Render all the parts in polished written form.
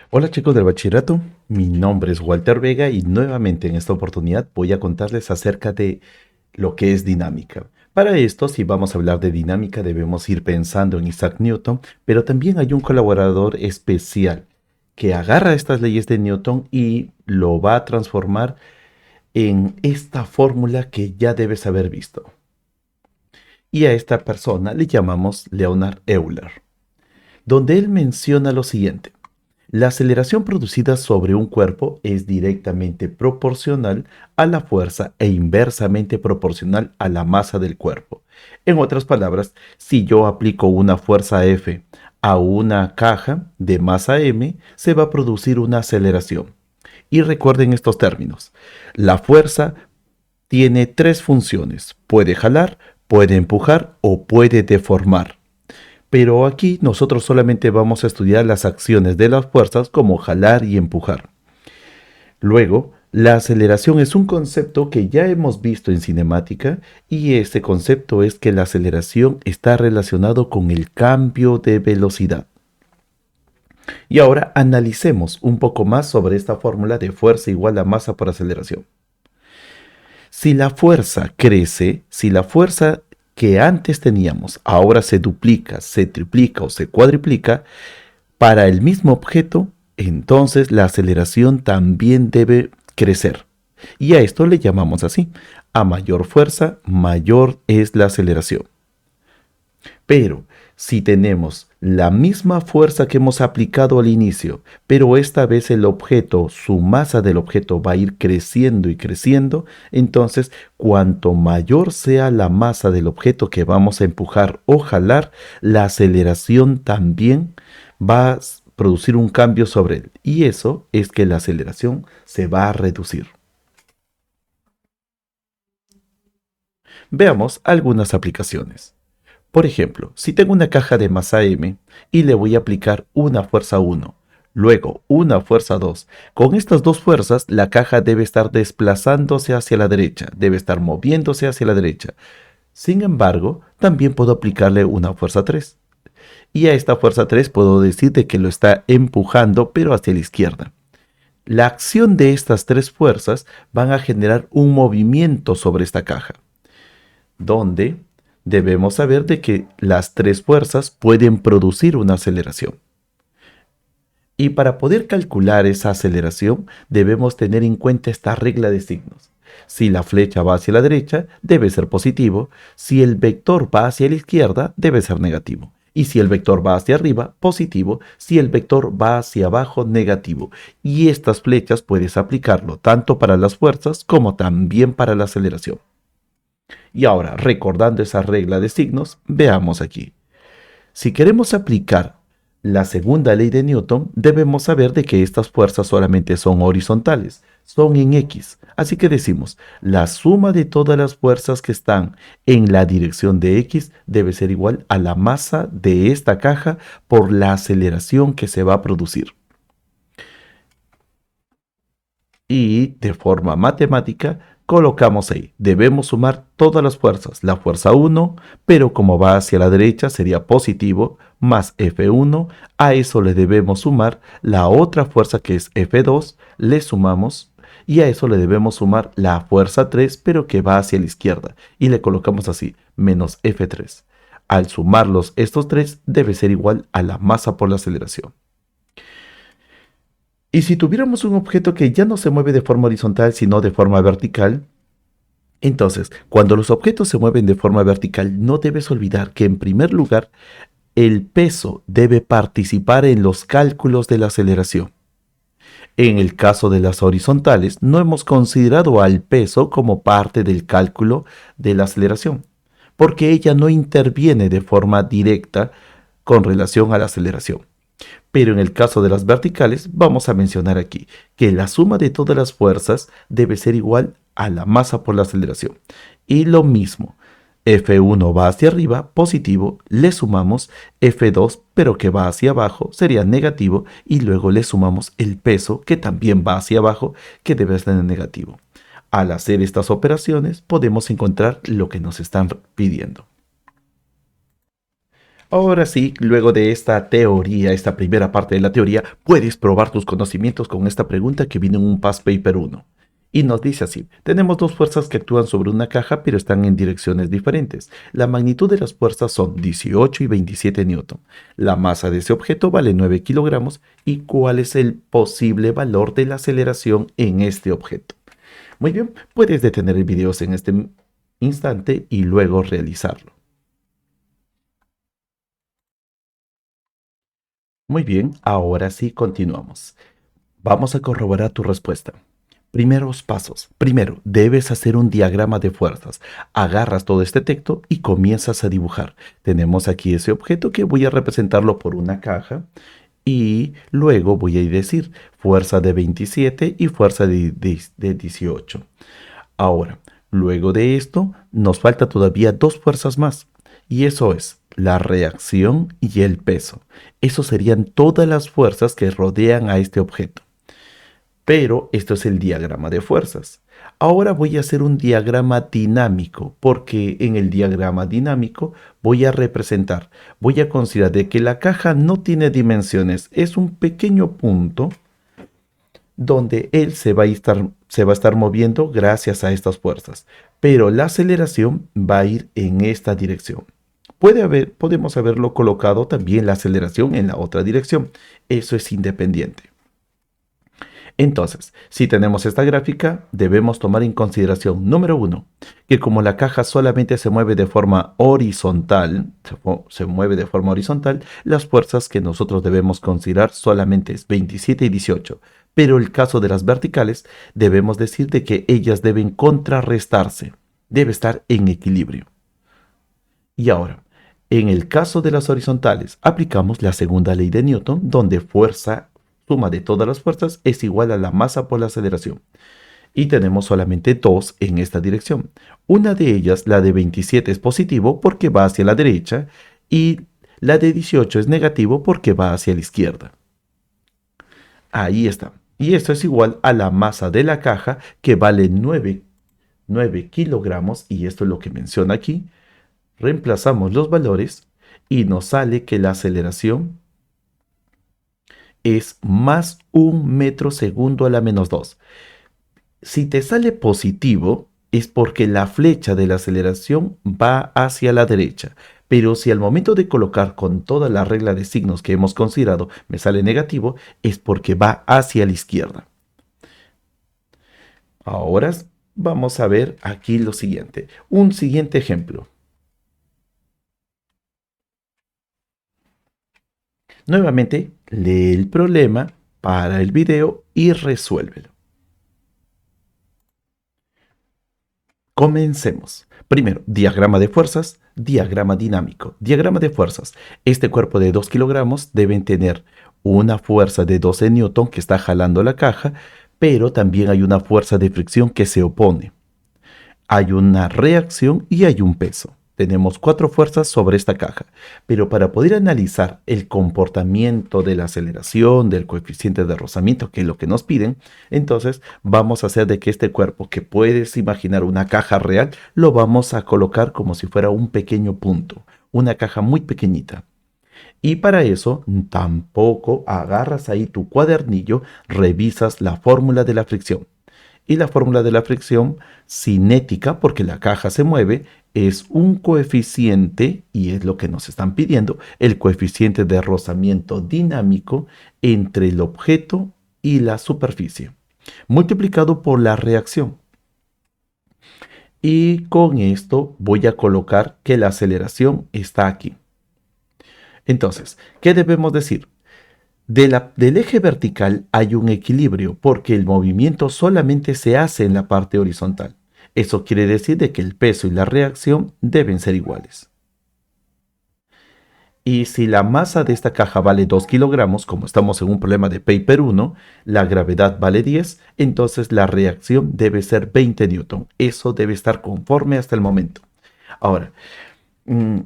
Hola chicos del bachillerato, mi nombre es Walter Vega y nuevamente en esta oportunidad voy a contarles acerca de lo que es dinámica. Para esto, si vamos a hablar de dinámica, debemos ir pensando en Isaac Newton, pero también hay un colaborador especial que agarra estas leyes de Newton y lo va a transformar en esta fórmula que ya debes haber visto. Y a esta persona le llamamos Leonhard Euler, donde él menciona lo siguiente. La aceleración producida sobre un cuerpo es directamente proporcional a la fuerza e inversamente proporcional a la masa del cuerpo. En otras palabras, si yo aplico una fuerza F a una caja de masa M, se va a producir una aceleración. Y recuerden estos términos. La fuerza tiene tres funciones. Puede jalar, puede empujar o puede deformar. Pero aquí nosotros solamente vamos a estudiar las acciones de las fuerzas como jalar y empujar. Luego, la aceleración es un concepto que ya hemos visto en cinemática y este concepto es que la aceleración está relacionado con el cambio de velocidad. Y ahora analicemos un poco más sobre esta fórmula de fuerza igual a masa por aceleración. Si la fuerza crece, si la fuerza que antes teníamos ahora se duplica, se triplica o se cuadriplica, para el mismo objeto, entonces la aceleración también debe crecer. Y a esto le llamamos así. A mayor fuerza, mayor es la aceleración. Pero si tenemos la misma fuerza que hemos aplicado al inicio, pero esta vez el objeto, su masa del objeto va a ir creciendo y creciendo, entonces cuanto mayor sea la masa del objeto que vamos a empujar o jalar, la aceleración también va a producir un cambio sobre él. Y eso es que la aceleración se va a reducir. Veamos algunas aplicaciones. Por ejemplo, si tengo una caja de masa M y le voy a aplicar una fuerza 1, luego una fuerza 2, con estas dos fuerzas la caja debe estar desplazándose hacia la derecha, debe estar moviéndose hacia la derecha. Sin embargo, también puedo aplicarle una fuerza 3. Y a esta fuerza 3 puedo decir de que lo está empujando pero hacia la izquierda. La acción de estas tres fuerzas van a generar un movimiento sobre esta caja donde debemos saber de que las tres fuerzas pueden producir una aceleración. Y para poder calcular esa aceleración debemos tener en cuenta esta regla de signos. Si la flecha va hacia la derecha, debe ser positivo. Si el vector va hacia la izquierda, debe ser negativo. Y si el vector va hacia arriba, positivo. Si el vector va hacia abajo, negativo. Y estas flechas puedes aplicarlo tanto para las fuerzas como también para la aceleración. Y ahora, recordando esa regla de signos, veamos aquí. Si queremos aplicar la segunda ley de Newton, debemos saber de que estas fuerzas solamente son horizontales, son en X. Así que decimos, la suma de todas las fuerzas que están en la dirección de X debe ser igual a la masa de esta caja por la aceleración que se va a producir. Y de forma matemática colocamos ahí. Debemos sumar todas las fuerzas. La fuerza 1, pero como va hacia la derecha sería positivo, más F1. A eso le debemos sumar la otra fuerza que es F2. Le sumamos y a eso le debemos sumar la fuerza 3, pero que va hacia la izquierda. Y le colocamos así, menos F3. Al sumarlos estos tres debe ser igual a la masa por la aceleración. Y si tuviéramos un objeto que ya no se mueve de forma horizontal, sino de forma vertical, entonces, cuando los objetos se mueven de forma vertical, no debes olvidar que en primer lugar, el peso debe participar en los cálculos de la aceleración. En el caso de las horizontales, no hemos considerado al peso como parte del cálculo de la aceleración, porque ella no interviene de forma directa con relación a la aceleración. Pero en el caso de las verticales, vamos a mencionar aquí que la suma de todas las fuerzas debe ser igual a la masa por la aceleración. Y lo mismo, F1 va hacia arriba, positivo, le sumamos F2, pero que va hacia abajo, sería negativo, y luego le sumamos el peso, que también va hacia abajo, que debe ser negativo. Al hacer estas operaciones, podemos encontrar lo que nos están pidiendo. Ahora sí, luego de esta teoría, esta primera parte de la teoría, puedes probar tus conocimientos con esta pregunta que viene en un past paper 1. Y nos dice así, tenemos dos fuerzas que actúan sobre una caja pero están en direcciones diferentes. La magnitud de las fuerzas son 18 y 27 newton. La masa de ese objeto vale 9 kilogramos y cuál es el posible valor de la aceleración en este objeto. Muy bien, puedes detener el video en este instante y luego realizarlo. Muy bien, ahora sí continuamos. Vamos a corroborar tu respuesta. Primeros pasos. Primero, debes hacer un diagrama de fuerzas. Agarras todo este texto y comienzas a dibujar. Tenemos aquí ese objeto que voy a representarlo por una caja y luego voy a decir fuerza de 27 y fuerza de 18. Ahora, luego de esto, nos falta todavía dos fuerzas más, y eso es la reacción y el peso. Esos serían todas las fuerzas que rodean a este objeto. Pero esto es el diagrama de fuerzas. Ahora voy a hacer un diagrama dinámico, porque en el diagrama dinámico voy a representar, voy a considerar de que la caja no tiene dimensiones, es un pequeño punto donde él se va a estar moviendo gracias a estas fuerzas, pero la aceleración va a ir en esta dirección. Podemos haberlo colocado también la aceleración en la otra dirección. Eso es independiente. Entonces, si tenemos esta gráfica, debemos tomar en consideración, número uno, que como la caja solamente se mueve de forma horizontal, las fuerzas que nosotros debemos considerar solamente es 27 y 18. Pero el caso de las verticales, debemos decir de que ellas deben contrarrestarse, debe estar en equilibrio. Y ahora, en el caso de las horizontales, aplicamos la segunda ley de Newton, donde fuerza suma de todas las fuerzas es igual a la masa por la aceleración. Y tenemos solamente dos en esta dirección. Una de ellas, la de 27, es positivo porque va hacia la derecha y la de 18 es negativo porque va hacia la izquierda. Ahí está. Y esto es igual a la masa de la caja que vale 9 kilogramos y esto es lo que menciona aquí. Reemplazamos los valores y nos sale que la aceleración es más 1 metro segundo a la menos 2. Si te sale positivo, es porque la flecha de la aceleración va hacia la derecha. Pero si al momento de colocar con toda la regla de signos que hemos considerado me sale negativo, es porque va hacia la izquierda. Ahora vamos a ver aquí lo siguiente. Un siguiente ejemplo. Nuevamente, lee el problema, para el video y resuélvelo. Comencemos. Primero, diagrama de fuerzas, diagrama dinámico. Diagrama de fuerzas. Este cuerpo de 2 kilogramos debe tener una fuerza de 12 newton que está jalando la caja, pero también hay una fuerza de fricción que se opone. Hay una reacción y hay un peso. Tenemos 4 fuerzas sobre esta caja, pero para poder analizar el comportamiento de la aceleración, del coeficiente de rozamiento, que es lo que nos piden, entonces vamos a hacer de que este cuerpo, que puedes imaginar una caja real, lo vamos a colocar como si fuera un pequeño punto, una caja muy pequeñita. Y para eso tampoco agarras ahí tu cuadernillo, revisas la fórmula de la fricción. Y la fórmula de la fricción cinética, porque la caja se mueve, es un coeficiente, y es lo que nos están pidiendo, el coeficiente de rozamiento dinámico entre el objeto y la superficie, multiplicado por la reacción. Y con esto voy a colocar que la aceleración está aquí. Entonces, ¿qué debemos decir? Del eje vertical hay un equilibrio porque el movimiento solamente se hace en la parte horizontal. Eso quiere decir de que el peso y la reacción deben ser iguales. Y si la masa de esta caja vale 2 kilogramos, como estamos en un problema de paper 1, la gravedad vale 10, entonces la reacción debe ser 20 newton. Eso debe estar conforme hasta el momento. Ahora,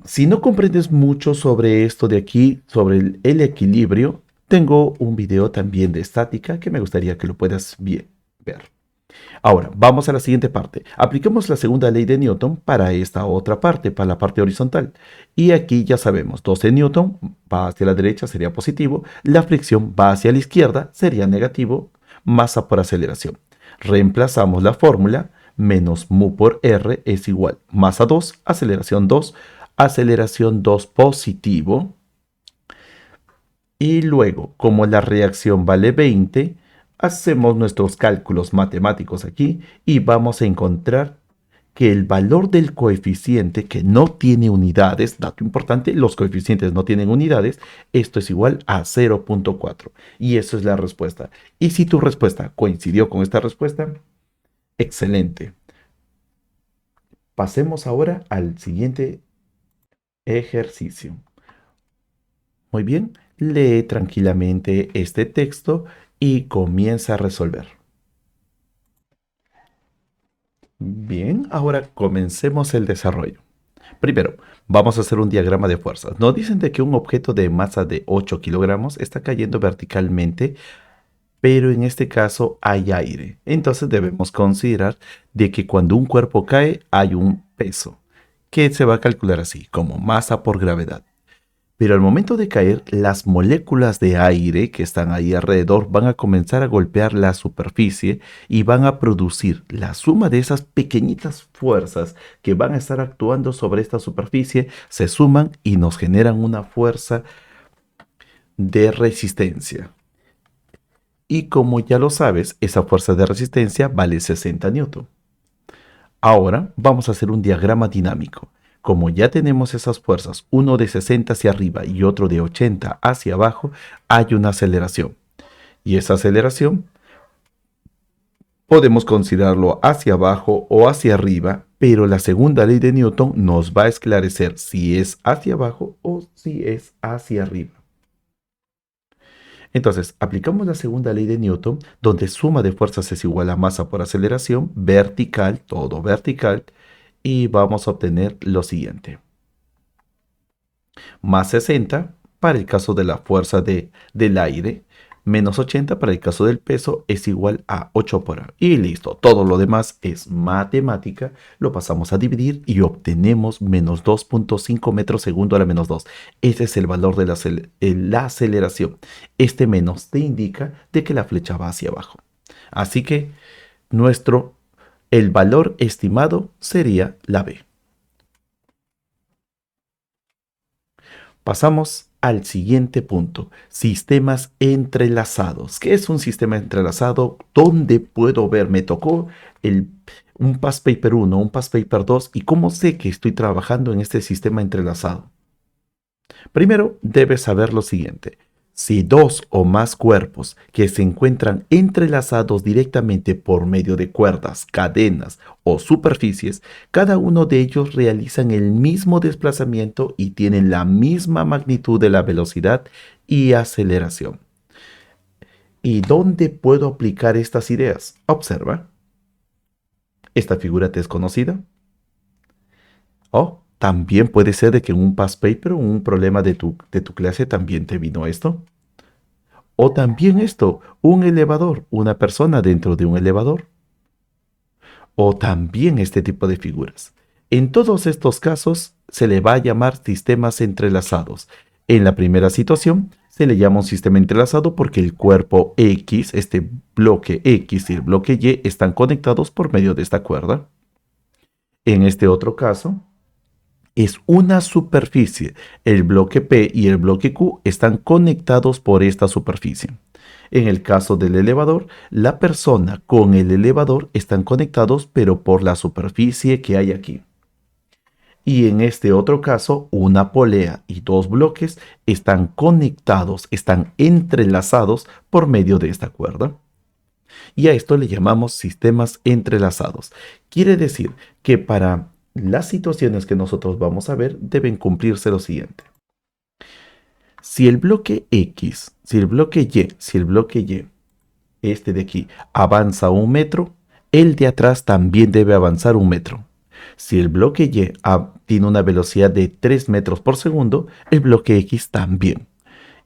si no comprendes mucho sobre esto de aquí, sobre el equilibrio, tengo un video también de estática que me gustaría que lo puedas ver. Ahora, vamos a la siguiente parte. Apliquemos la segunda ley de Newton para esta otra parte, para la parte horizontal. Y aquí ya sabemos, 12 Newton va hacia la derecha, sería positivo. La fricción va hacia la izquierda, sería negativo. Masa por aceleración. Reemplazamos la fórmula, menos mu por r es igual masa 2, aceleración 2 positivo. Y luego, como la reacción vale 20, hacemos nuestros cálculos matemáticos aquí y vamos a encontrar que el valor del coeficiente que no tiene unidades, dato importante, los coeficientes no tienen unidades, esto es igual a 0.4. Y eso es la respuesta. Y si tu respuesta coincidió con esta respuesta, excelente. Pasemos ahora al siguiente ejercicio. Muy bien, lee tranquilamente este texto y comienza a resolver. Bien, ahora comencemos el desarrollo. Primero, vamos a hacer un diagrama de fuerzas. Nos dicen de que un objeto de masa de 8 kilogramos está cayendo verticalmente, pero en este caso hay aire. Entonces debemos considerar de que cuando un cuerpo cae hay un peso, que se va a calcular así, como masa por gravedad. Pero al momento de caer, las moléculas de aire que están ahí alrededor van a comenzar a golpear la superficie y van a producir la suma de esas pequeñitas fuerzas que van a estar actuando sobre esta superficie, se suman y nos generan una fuerza de resistencia. Y como ya lo sabes, esa fuerza de resistencia vale 60 newton. Ahora vamos a hacer un diagrama dinámico. Como ya tenemos esas fuerzas, uno de 60 hacia arriba y otro de 80 hacia abajo, hay una aceleración. Y esa aceleración podemos considerarlo hacia abajo o hacia arriba, pero la segunda ley de Newton nos va a esclarecer si es hacia abajo o si es hacia arriba. Entonces, aplicamos la segunda ley de Newton, donde suma de fuerzas es igual a masa por aceleración, vertical, todo vertical, y vamos a obtener lo siguiente. Más 60 para el caso de la fuerza del aire, menos 80 para el caso del peso es igual a 8 por A. Y listo, todo lo demás es matemática, lo pasamos a dividir y obtenemos menos 2.5 metros segundo a la menos 2. Ese es el valor de la aceleración. Este menos te indica de que la flecha va hacia abajo. Así que el valor estimado sería la B. Pasamos al siguiente punto, sistemas entrelazados. ¿Qué es un sistema entrelazado? ¿Dónde puedo ver? Me tocó un Past Paper 1, un Past Paper 2 y cómo sé que estoy trabajando en este sistema entrelazado. Primero, debes saber lo siguiente. Si dos o más cuerpos que se encuentran entrelazados directamente por medio de cuerdas, cadenas o superficies, cada uno de ellos realizan el mismo desplazamiento y tienen la misma magnitud de la velocidad y aceleración. ¿Y dónde puedo aplicar estas ideas? Observa. ¿Esta figura te es conocida? O también puede ser de que en un past paper o un problema de tu clase también te vino esto. O también esto, un elevador, una persona dentro de un elevador. O también este tipo de figuras. En todos estos casos se le va a llamar sistemas entrelazados. En la primera situación se le llama un sistema entrelazado porque el cuerpo X, este bloque X y el bloque Y están conectados por medio de esta cuerda. En este otro caso, es una superficie. El bloque P y el bloque Q están conectados por esta superficie. En el caso del elevador, la persona con el elevador están conectados pero por la superficie que hay aquí. Y en este otro caso, una polea y dos bloques están conectados, están entrelazados por medio de esta cuerda. Y a esto le llamamos sistemas entrelazados. Quiere decir que para las situaciones que nosotros vamos a ver deben cumplirse lo siguiente. Si el bloque X, si el bloque Y, este de aquí, avanza 1 metro, el de atrás también debe avanzar 1 metro. Si el bloque Y tiene una velocidad de 3 metros por segundo, el bloque X también.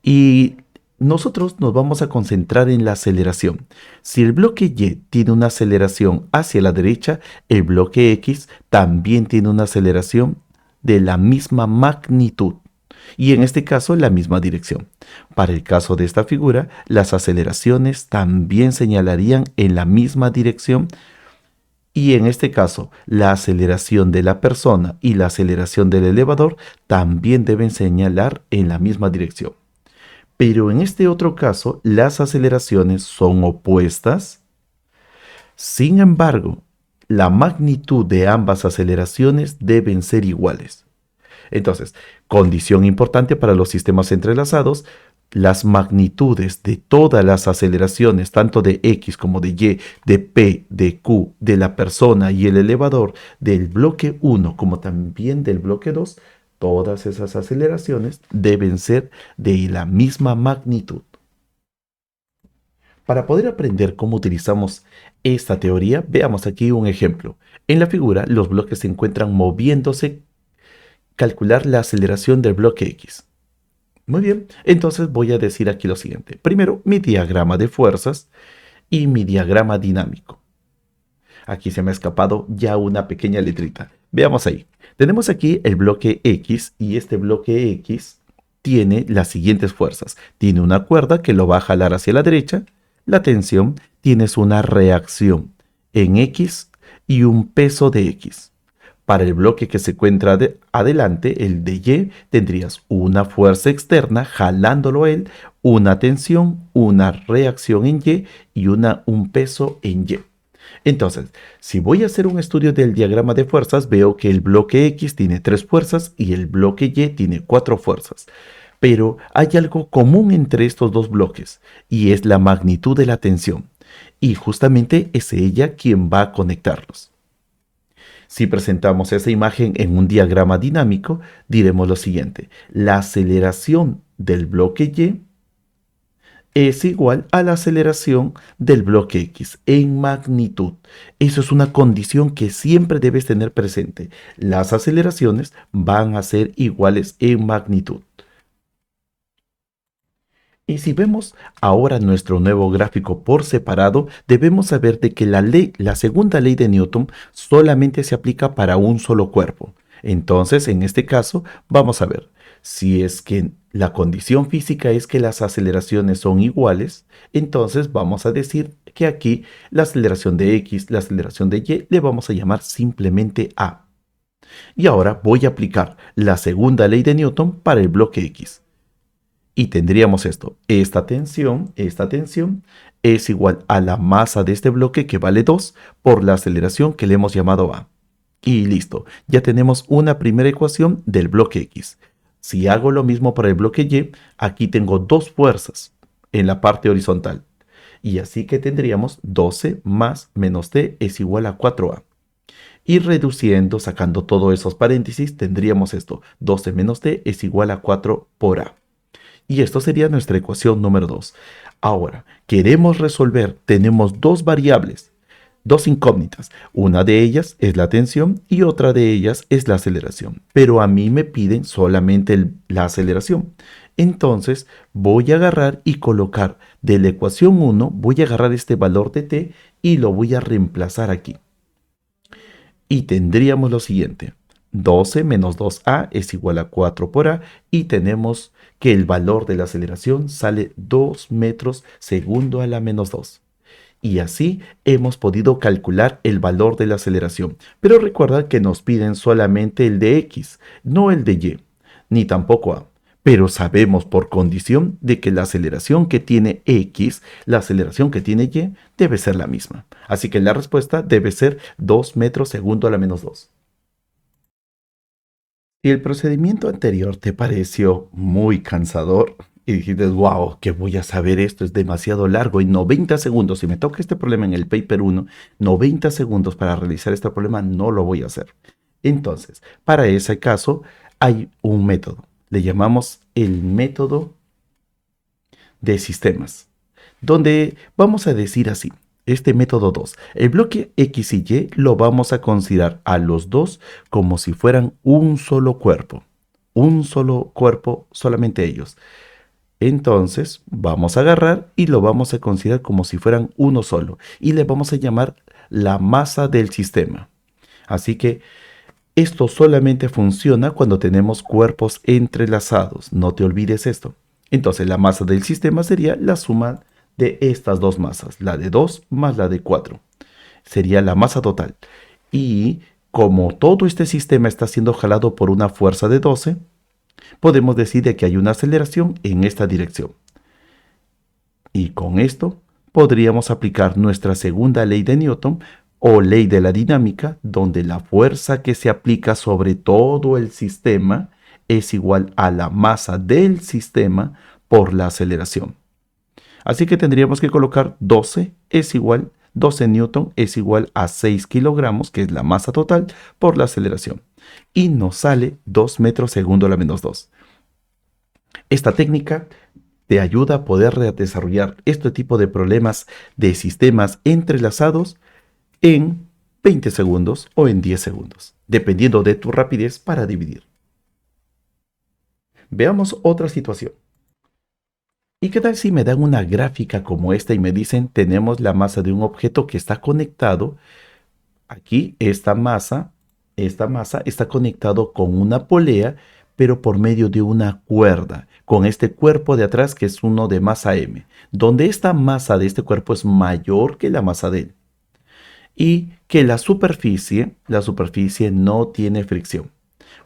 Y nosotros nos vamos a concentrar en la aceleración. Si el bloque Y tiene una aceleración hacia la derecha, el bloque X también tiene una aceleración de la misma magnitud y en este caso la misma dirección. Para el caso de esta figura, las aceleraciones también señalarían en la misma dirección y en este caso la aceleración de la persona y la aceleración del elevador también deben señalar en la misma dirección. Pero en este otro caso, las aceleraciones son opuestas. Sin embargo, la magnitud de ambas aceleraciones deben ser iguales. Entonces, condición importante para los sistemas entrelazados, las magnitudes de todas las aceleraciones, tanto de X como de Y, de P, de Q, de la persona y el elevador, del bloque 1 como también del bloque 2, todas esas aceleraciones deben ser de la misma magnitud. Para poder aprender cómo utilizamos esta teoría, veamos aquí un ejemplo. En la figura, los bloques se encuentran moviéndose. Calcular la aceleración del bloque X. Muy bien, entonces voy a decir aquí lo siguiente. Primero, mi diagrama de fuerzas y mi diagrama dinámico. Aquí se me ha escapado ya una pequeña letrita. Veamos ahí. Tenemos aquí el bloque X y este bloque X tiene las siguientes fuerzas. Tiene una cuerda que lo va a jalar hacia la derecha. La tensión, tienes una reacción en X y un peso de X. Para el bloque que se encuentra adelante, el de Y, tendrías una fuerza externa jalándolo a él, una tensión, una reacción en Y un peso en Y. Entonces, si voy a hacer un estudio del diagrama de fuerzas, veo que el bloque X tiene 3 fuerzas y el bloque Y tiene 4 fuerzas. Pero hay algo común entre estos dos bloques y es la magnitud de la tensión. Y justamente es ella quien va a conectarlos. Si presentamos esa imagen en un diagrama dinámico, diremos lo siguiente. La aceleración del bloque Y es igual a la aceleración del bloque X en magnitud. Eso es una condición que siempre debes tener presente. Las aceleraciones van a ser iguales en magnitud. Y si vemos ahora nuestro nuevo gráfico por separado, debemos saber de que la segunda ley de Newton solamente se aplica para un solo cuerpo. Entonces, en este caso, vamos a ver, si es que la condición física es que las aceleraciones son iguales, entonces vamos a decir que aquí la aceleración de X, la aceleración de Y, le vamos a llamar simplemente A. Y ahora voy a aplicar la segunda ley de Newton para el bloque X. Y tendríamos esto, esta tensión es igual a la masa de este bloque que vale 2 por la aceleración que le hemos llamado A. Y listo, ya tenemos una primera ecuación del bloque X. Si hago lo mismo para el bloque Y, aquí tengo dos fuerzas en la parte horizontal. Y así que tendríamos 12 más menos T es igual a 4A. Y reduciendo, sacando todos esos paréntesis, tendríamos esto, 12 menos T es igual a 4 por A. Y esto sería nuestra ecuación número 2. Ahora, queremos resolver, tenemos dos variables, dos incógnitas. Una de ellas es la tensión y otra de ellas es la aceleración. Pero a mí me piden solamente la aceleración. Entonces voy a agarrar y colocar de la ecuación 1, voy a agarrar este valor de t y lo voy a reemplazar aquí. Y tendríamos lo siguiente. 12 menos 2a es igual a 4 por a y tenemos que el valor de la aceleración sale 2 metros segundo a la menos 2. Y así hemos podido calcular el valor de la aceleración. Pero recuerda que nos piden solamente el de X, no el de Y, ni tampoco A. Pero sabemos por condición de que la aceleración que tiene X, la aceleración que tiene Y, debe ser la misma. Así que la respuesta debe ser 2 metros segundo a la menos 2. Si el procedimiento anterior te pareció muy cansador y dijiste, wow, que voy a saber esto, es demasiado largo, y 90 segundos, si me toca este problema en el paper 1, 90 segundos para realizar este problema, no lo voy a hacer. Entonces, para ese caso, hay un método. Le llamamos el método de sistemas, donde vamos a decir así. Este método 2, el bloque X y Y lo vamos a considerar a los dos como si fueran un solo cuerpo, solamente ellos. Entonces vamos a agarrar y lo vamos a considerar como si fueran uno solo y le vamos a llamar la masa del sistema. Así que esto solamente funciona cuando tenemos cuerpos entrelazados. No te olvides esto. Entonces la masa del sistema sería la suma de estas dos masas, la de 2 más la de 4. Sería la masa total. Y como todo este sistema está siendo jalado por una fuerza de 12, podemos decir de que hay una aceleración en esta dirección. Y con esto podríamos aplicar nuestra segunda ley de Newton o ley de la dinámica, donde la fuerza que se aplica sobre todo el sistema es igual a la masa del sistema por la aceleración. Así que tendríamos que colocar 12 newton es igual a 6 kilogramos, que es la masa total, por la aceleración. Y nos sale 2 metros segundo a la menos 2. Esta técnica te ayuda a poder desarrollar este tipo de problemas de sistemas entrelazados en 20 segundos o en 10 segundos, dependiendo de tu rapidez para dividir. Veamos otra situación. ¿Y qué tal si me dan una gráfica como esta y me dicen tenemos la masa de un objeto que está conectado? Aquí esta masa está conectado con una polea, pero por medio de una cuerda, con este cuerpo de atrás que es uno de masa m, donde esta masa de este cuerpo es mayor que la masa de él. Y que la superficie no tiene fricción.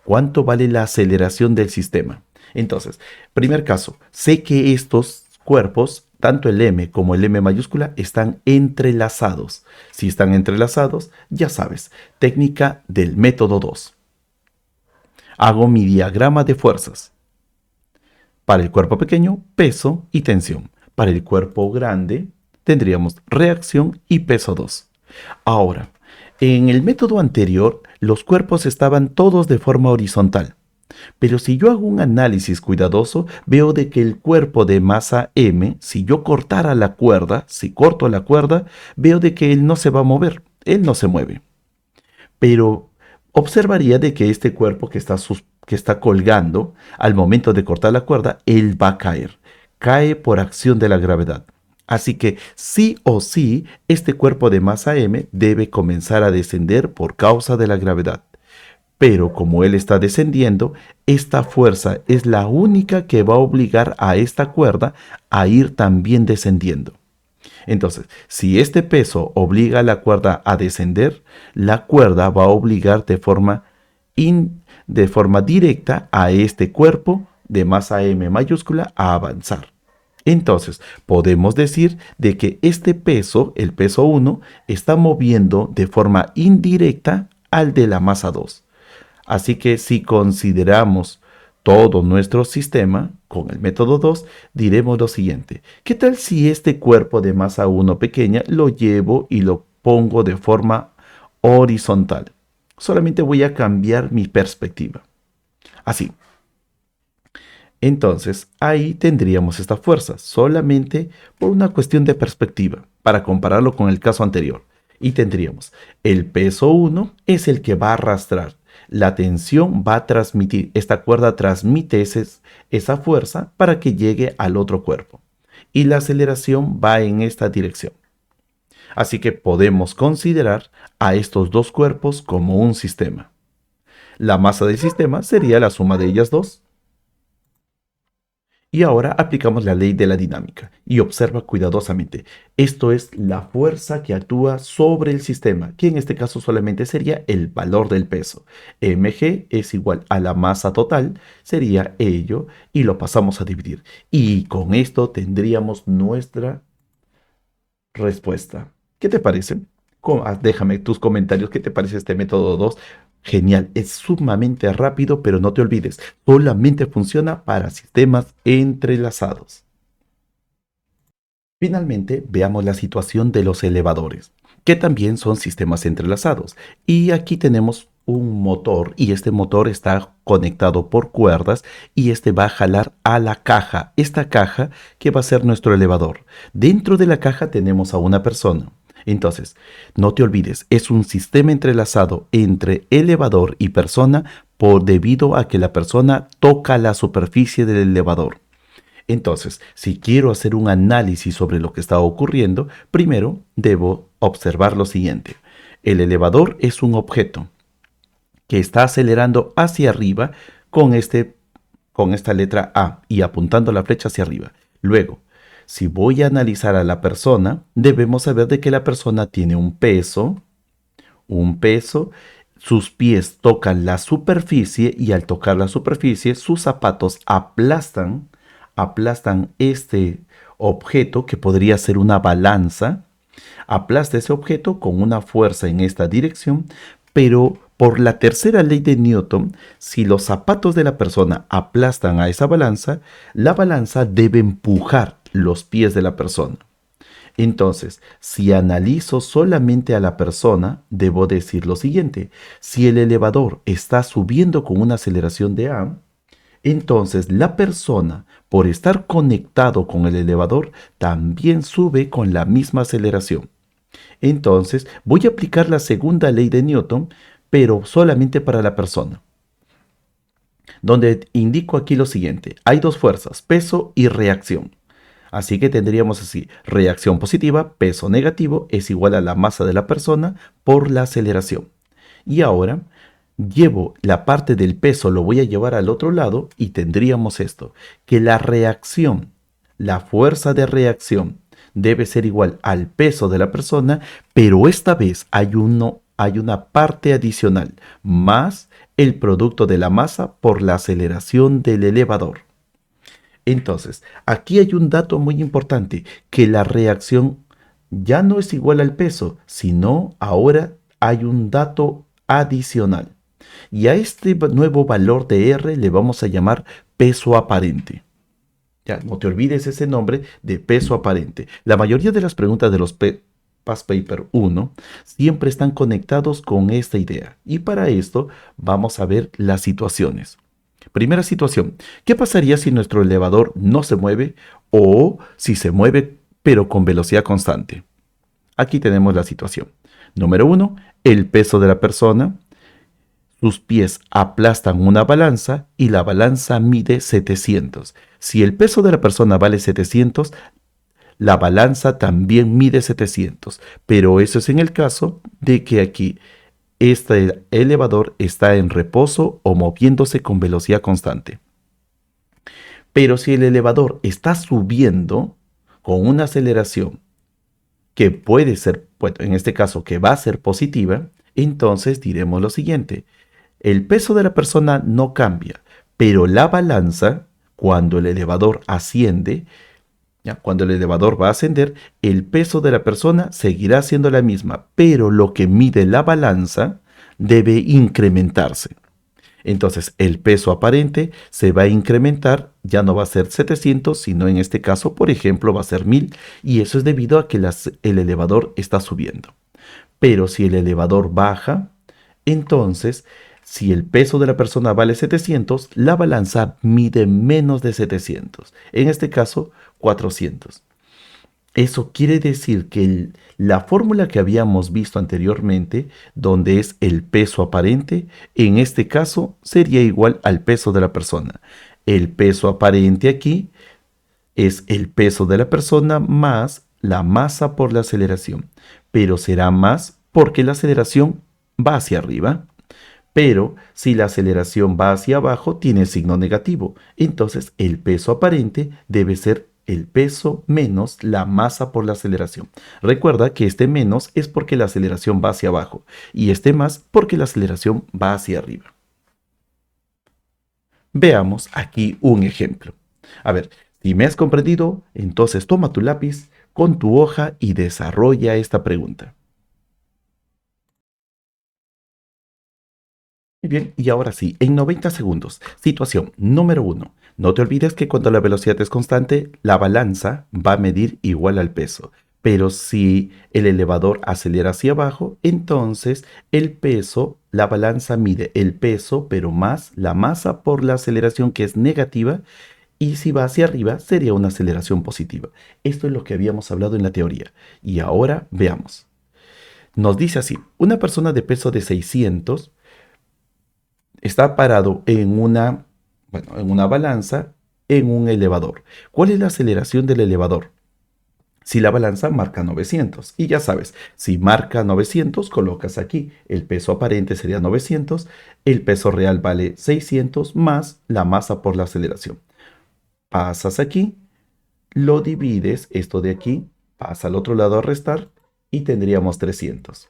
¿Cuánto vale la aceleración del sistema? Entonces, primer caso, sé que estos cuerpos, tanto el M como el M mayúscula, están entrelazados. Si están entrelazados, ya sabes, técnica del método 2. Hago mi diagrama de fuerzas. Para el cuerpo pequeño, peso y tensión. Para el cuerpo grande, tendríamos reacción y peso 2. Ahora, en el método anterior, los cuerpos estaban todos de forma horizontal. Pero si yo hago un análisis cuidadoso, veo de que el cuerpo de masa M, si yo cortara la cuerda, si corto la cuerda, veo de que él no se va a mover, él no se mueve. Pero observaría de que este cuerpo que está colgando, al momento de cortar la cuerda, él va a caer. Cae por acción de la gravedad. Así que sí o sí, este cuerpo de masa M debe comenzar a descender por causa de la gravedad. Pero como él está descendiendo, esta fuerza es la única que va a obligar a esta cuerda a ir también descendiendo. Entonces, si este peso obliga a la cuerda a descender, la cuerda va a obligar de forma directa a este cuerpo de masa M mayúscula a avanzar. Entonces, podemos decir de que este peso, el peso 1, está moviendo de forma indirecta al de la masa 2. Así que si consideramos todo nuestro sistema con el método 2, diremos lo siguiente. ¿Qué tal si este cuerpo de masa 1 pequeña lo llevo y lo pongo de forma horizontal? Solamente voy a cambiar mi perspectiva. Así. Entonces, ahí tendríamos esta fuerza, solamente por una cuestión de perspectiva, para compararlo con el caso anterior. Y tendríamos, el peso 1 es el que va a arrastrar. La tensión va a transmitir, esta cuerda transmite esa fuerza para que llegue al otro cuerpo. Y la aceleración va en esta dirección. Así que podemos considerar a estos dos cuerpos como un sistema. La masa del sistema sería la suma de ellas dos. Y ahora aplicamos la ley de la dinámica y observa cuidadosamente. Esto es la fuerza que actúa sobre el sistema, que en este caso solamente sería el valor del peso. mg es igual a la masa total, sería ello, y lo pasamos a dividir. Y con esto tendríamos nuestra respuesta. ¿Qué te parece? Déjame tus comentarios. ¿Qué te parece este método 2? Genial, es sumamente rápido, pero no te olvides, solamente funciona para sistemas entrelazados. Finalmente, veamos la situación de los elevadores, que también son sistemas entrelazados. Y aquí tenemos un motor y este motor está conectado por cuerdas y este va a jalar a la caja, esta caja que va a ser nuestro elevador. Dentro de la caja tenemos a una persona. Entonces, no te olvides, es un sistema entrelazado entre elevador y persona debido a que la persona toca la superficie del elevador. Entonces, si quiero hacer un análisis sobre lo que está ocurriendo, primero debo observar lo siguiente. El elevador es un objeto que está acelerando hacia arriba con, con esta letra A y apuntando la flecha hacia arriba. Luego, si voy a analizar a la persona, debemos saber de que la persona tiene un peso, sus pies tocan la superficie y al tocar la superficie, sus zapatos aplastan este objeto que podría ser una balanza, aplasta ese objeto con una fuerza en esta dirección, pero por la tercera ley de Newton, si los zapatos de la persona aplastan a esa balanza, la balanza debe empujar los pies de la persona. Entonces, si analizo solamente a la persona, debo decir lo siguiente. Si el elevador está subiendo con una aceleración de A, entonces la persona, por estar conectado con el elevador, también sube con la misma aceleración. Entonces, voy a aplicar la segunda ley de Newton, pero solamente para la persona, donde indico aquí lo siguiente. Hay dos fuerzas, peso y reacción. Así que tendríamos así, reacción positiva, peso negativo, es igual a la masa de la persona por la aceleración. Y ahora, llevo la parte del peso, lo voy a llevar al otro lado y tendríamos esto, que la reacción, la fuerza de reacción debe ser igual al peso de la persona, pero esta vez hay una parte adicional, más el producto de la masa por la aceleración del elevador. Entonces, aquí hay un dato muy importante, que la reacción ya no es igual al peso, sino ahora hay un dato adicional. Y a este nuevo valor de R le vamos a llamar peso aparente. Ya, no te olvides ese nombre de peso aparente. La mayoría de las preguntas de los Past Paper 1 siempre están conectados con esta idea. Y para esto vamos a ver las situaciones. Primera situación, ¿qué pasaría si nuestro elevador no se mueve o si se mueve pero con velocidad constante? Aquí tenemos la situación. Número 1, el peso de la persona. Sus pies aplastan una balanza y la balanza mide 700. Si el peso de la persona vale 700, la balanza también mide 700. Pero eso es en el caso de que aquí este elevador está en reposo o moviéndose con velocidad constante. Pero si el elevador está subiendo con una aceleración que puede ser, bueno, en este caso que va a ser positiva, entonces diremos lo siguiente. El peso de la persona no cambia, pero la balanza, cuando el elevador asciende, ¿ya? Cuando el elevador va a ascender, el peso de la persona seguirá siendo la misma, pero lo que mide la balanza debe incrementarse. Entonces, el peso aparente se va a incrementar, ya no va a ser 700, sino en este caso, por ejemplo, va a ser 1000, y eso es debido a que el elevador está subiendo. Pero si el elevador baja, entonces, si el peso de la persona vale 700, la balanza mide menos de 700. En este caso, 400. Eso quiere decir que la fórmula que habíamos visto anteriormente, donde es el peso aparente, en este caso sería igual al peso de la persona. El peso aparente aquí es el peso de la persona más la masa por la aceleración, pero será más porque la aceleración va hacia arriba. Pero si la aceleración va hacia abajo, tiene signo negativo. Entonces el peso aparente debe ser el peso menos la masa por la aceleración. Recuerda que este menos es porque la aceleración va hacia abajo y este más porque la aceleración va hacia arriba. Veamos aquí un ejemplo. A ver, si me has comprendido, entonces toma tu lápiz con tu hoja y desarrolla esta pregunta. Muy bien, y ahora sí, en 90 segundos. Situación número 1. No te olvides que cuando la velocidad es constante, la balanza va a medir igual al peso. Pero si el elevador acelera hacia abajo, entonces el peso, la balanza mide el peso, pero más la masa por la aceleración que es negativa. Y si va hacia arriba, sería una aceleración positiva. Esto es lo que habíamos hablado en la teoría. Y ahora veamos. Nos dice así, una persona de peso de 600 está parado en una balanza en un elevador. ¿Cuál es la aceleración del elevador? Si la balanza marca 900, y ya sabes, si marca 900, colocas aquí, el peso aparente sería 900, el peso real vale 600 más la masa por la aceleración. Pasas aquí, lo divides, esto de aquí, pasa al otro lado a restar y tendríamos 300.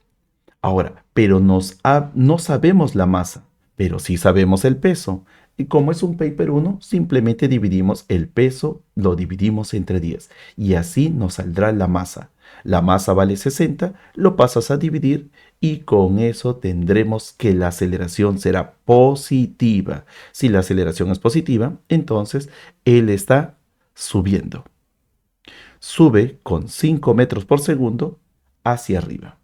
Ahora, pero no sabemos la masa, pero sí sabemos el peso. Y como es un paper 1, simplemente dividimos el peso, lo dividimos entre 10 y así nos saldrá la masa. La masa vale 60, lo pasas a dividir y con eso tendremos que la aceleración será positiva. Si la aceleración es positiva, entonces él está subiendo. Sube con 5 metros por segundo hacia arriba.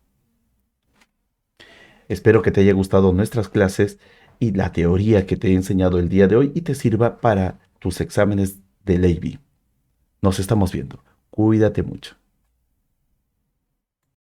Espero que te haya gustado nuestras clases y la teoría que te he enseñado el día de hoy y te sirva para tus exámenes de Levy. Nos estamos viendo. Cuídate mucho.